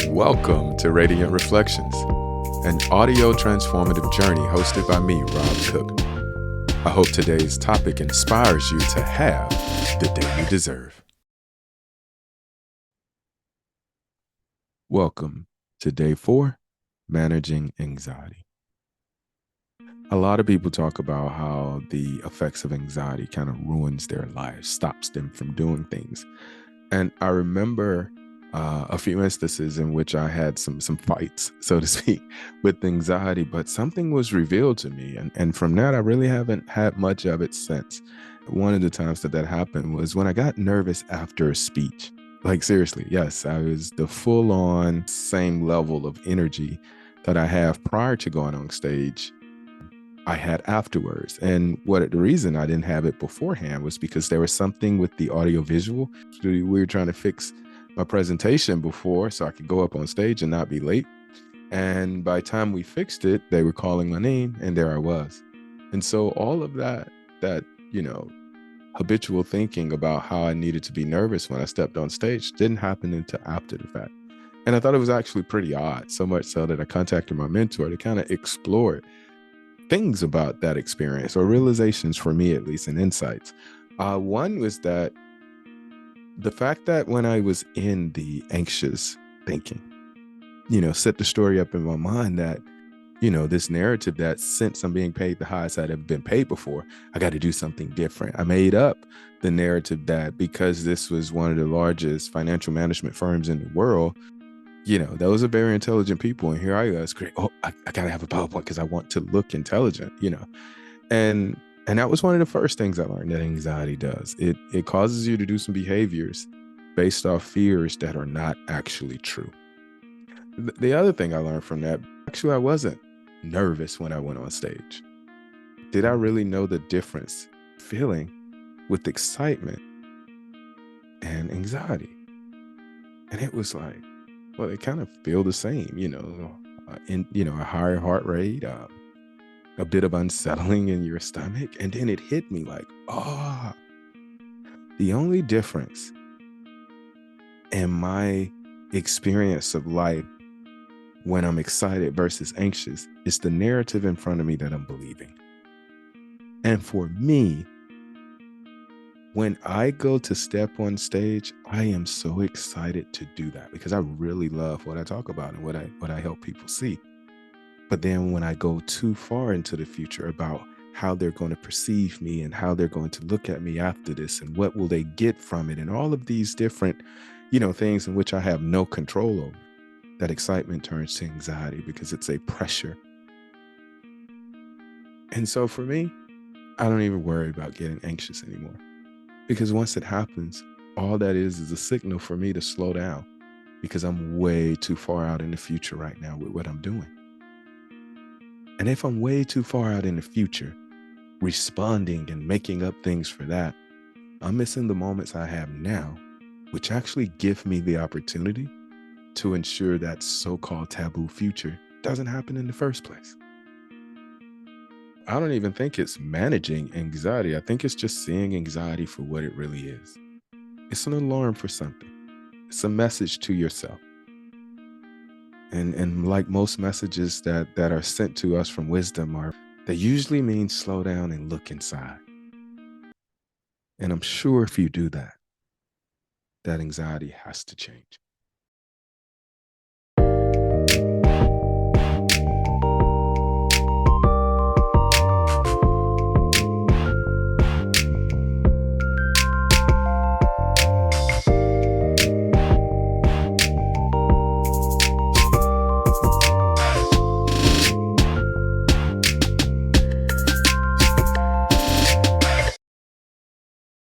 Welcome to Radiant Reflections, an audio transformative journey hosted by me, Rob Cook. I hope today's topic inspires you to have the day you deserve. Welcome to day 4, managing anxiety. A lot of people talk about how the effects of anxiety kind of ruins their lives, stops them from doing things. And I remember a few instances in which I had some fights, so to speak, with anxiety, but something was revealed to me. And from that, I really haven't had much of it since. One of the times that happened was when I got nervous after a speech. Like, seriously, yes, I was the full on same level of energy that I have prior to going on stage I had afterwards. And the reason I didn't have it beforehand was because there was something with the audio visual. We were trying to fix my presentation before so I could go up on stage and not be late. And by the time we fixed it, they were calling my name and there I was. And so all of that, habitual thinking about how I needed to be nervous when I stepped on stage didn't happen until after the fact. And I thought it was actually pretty odd, so much so that I contacted my mentor to kind of explore it. Things about that experience, or realizations for me at least, and insights. One was that the fact that when I was in the anxious thinking, set the story up in my mind that, this narrative that since I'm being paid the highest I'd ever been paid before, I got to do something different. I made up the narrative that because this was one of the largest financial management firms in the world, those are very intelligent people. And here I was, great. Oh, I got to have a PowerPoint because I want to look intelligent, And that was one of the first things I learned that anxiety does. It causes you to do some behaviors based off fears that are not actually true. The other thing I learned from that, actually, I wasn't nervous when I went on stage. Did I really know the difference feeling with excitement and anxiety? And it was like, well, they kind of feel the same, a higher heart rate, a bit of unsettling in your stomach. And then it hit me like, the only difference in my experience of life when I'm excited versus anxious is the narrative in front of me that I'm believing. And for me, when I go to step on stage, I am so excited to do that because I really love what I talk about and what I help people see. But then when I go too far into the future about how they're going to perceive me and how they're going to look at me after this and what will they get from it and all of these different, things in which I have no control over, that excitement turns to anxiety because it's a pressure. And so for me, I don't even worry about getting anxious anymore. Because once it happens, all that is a signal for me to slow down because I'm way too far out in the future right now with what I'm doing. And if I'm way too far out in the future, responding and making up things for that, I'm missing the moments I have now, which actually give me the opportunity to ensure that so-called taboo future doesn't happen in the first place. I don't even think it's managing anxiety. I think it's just seeing anxiety for what it really is. It's an alarm for something. It's a message to yourself. And like most messages that are sent to us from wisdom, they usually mean slow down and look inside. And I'm sure if you do that, that anxiety has to change.